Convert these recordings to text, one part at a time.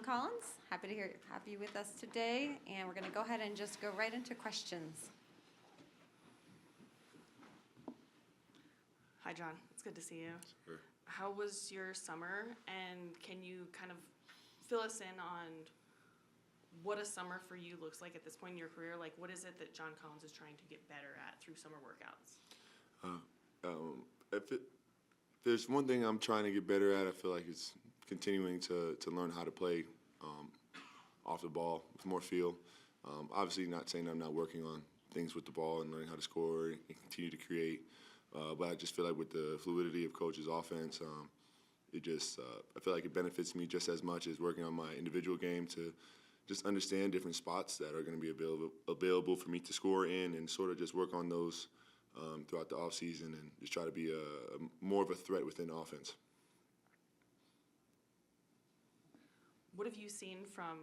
Collins. Happy to have you with us today, and we're going to go ahead and just go right into questions. Hi, John. It's good to see you. Sure. How was your summer, and can you kind of fill us in on what a summer for you looks like at this point in your career? Like, what is it that John Collins is trying to get better at through summer workouts? If there's one thing I'm trying to get better at, I feel like it's continuing to learn how to play off the ball with more feel. Obviously, not saying I'm not working on things with the ball and learning how to score and continue to create. But I just feel like with the fluidity of coach's offense, I feel like it benefits me just as much as working on my individual game to just understand different spots that are going to be available for me to score in and sort of just work on those throughout the offseason and just try to be more of a threat within offense. What have you seen from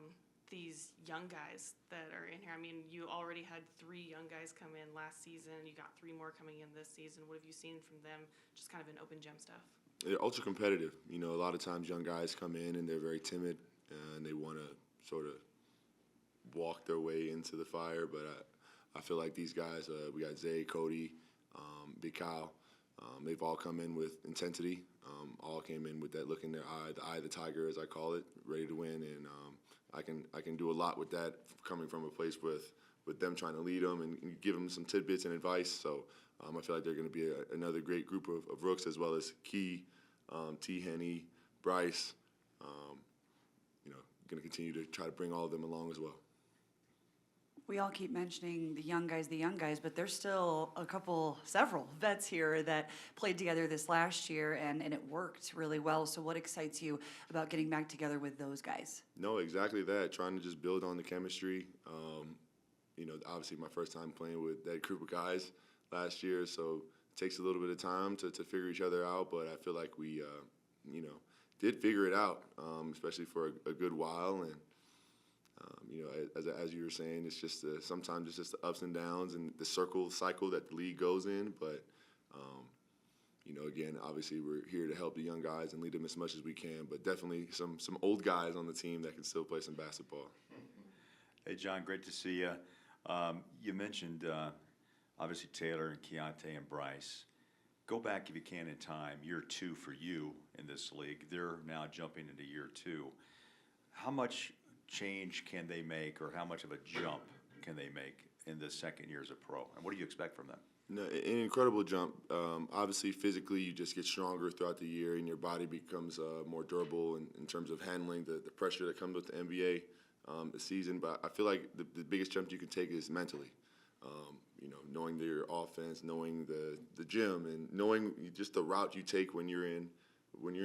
these young guys that are in here? I mean, you already had 3 young guys come in last season. You got 3 more coming in this season. What have you seen from them, just kind of in open gym stuff? They're ultra competitive. You know, a lot of times young guys come in and they're very timid and they want to sort of walk their way into the fire. But I feel like these guys, we got Zay, Cody, Big Kyle, they've all come in with intensity. All came in with that look in their eye, the eye of the tiger, as I call it, ready to win. And I can do a lot with that coming from a place with them trying to lead them and give them some tidbits and advice. So I feel like they're going to be another great group of rooks, as well as Key, T. Henny, Bryce. Going to continue to try to bring all of them along as well. We all keep mentioning the young guys, but there's still several vets here that played together this last year, and it worked really well. So what excites you about getting back together with those guys? No, exactly that. Trying to just build on the chemistry. Obviously my first time playing with that group of guys last year, so it takes a little bit of time to figure each other out, but I feel like we, did figure it out, especially for a good while. And as you were saying, it's just sometimes it's just the ups and downs and the cycle that the league goes in. But again, obviously we're here to help the young guys and lead them as much as we can. But definitely some old guys on the team that can still play some basketball. Hey, John, great to see you. You mentioned obviously Taylor and Keontae and Bryce. Go back if you can in time, year 2 for you in this league. They're now jumping into year 2. How much change can they make, or how much of a jump can they make in the second year as a pro? And what do you expect from them? No, an incredible jump. Obviously, physically, you just get stronger throughout the year, and your body becomes more durable in terms of handling the pressure that comes with the NBA the season. But I feel like the biggest jump you can take is mentally. Knowing your offense, knowing the gym, and knowing just the route you take when you're in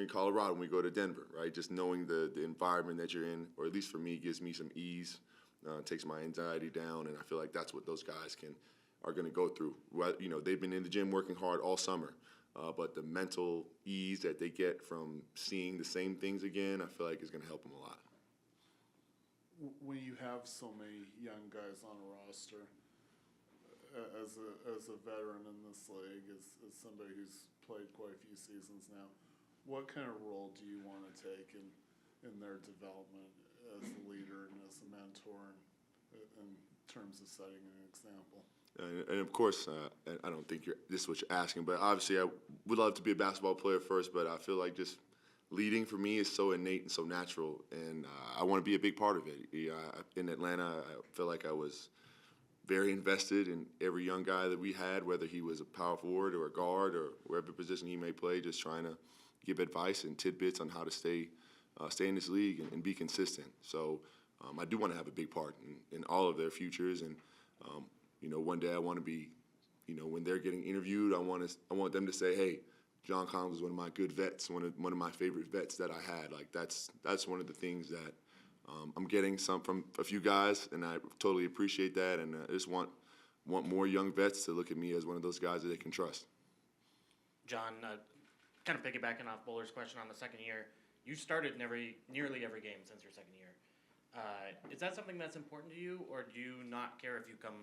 Colorado, when we go to Denver, right? Just knowing the environment that you're in, or at least for me, gives me some ease, takes my anxiety down, and I feel like that's what those guys are going to go through. Well, they've been in the gym working hard all summer, but the mental ease that they get from seeing the same things again, I feel like is going to help them a lot. When you have so many young guys on a roster, as a veteran in this league, as somebody who's played quite a few seasons now, what kind of role do you want to take in their development as a leader and as a mentor in terms of setting an example? And of course, I don't think this is what you're asking, but obviously I would love to be a basketball player first, but I feel like just leading for me is so innate and so natural, and I want to be a big part of it. In Atlanta, I feel like I was very invested in every young guy that we had, whether he was a power forward or a guard or wherever position he may play, just trying to give advice and tidbits on how to stay in this league and be consistent. So I do want to have a big part in all of their futures, and one day I want to be, when they're getting interviewed, I want them to say, hey, John Collins was one of my good vets, one of my favorite vets that I had. Like that's one of the things that I'm getting from a few guys, and I totally appreciate that. And I just want more young vets to look at me as one of those guys that they can trust. John, kind of piggybacking off Bowler's question on the second year, you started nearly every game since your second year. Is that something that's important to you, or do you not care if you come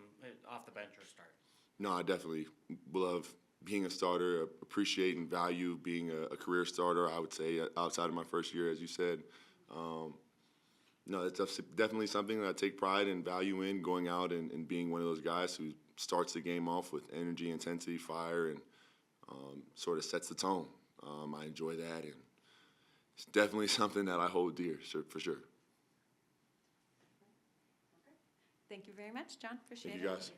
off the bench or start? No, I definitely love being a starter, appreciate and value being a career starter, I would say, outside of my first year, as you said. No, it's definitely something that I take pride and value in, going out and being one of those guys who starts the game off with energy, intensity, fire, and sort of sets the tone. I enjoy that, and it's definitely something that I hold dear, for sure. Thank you very much, John. Appreciate Thank it. you, guys.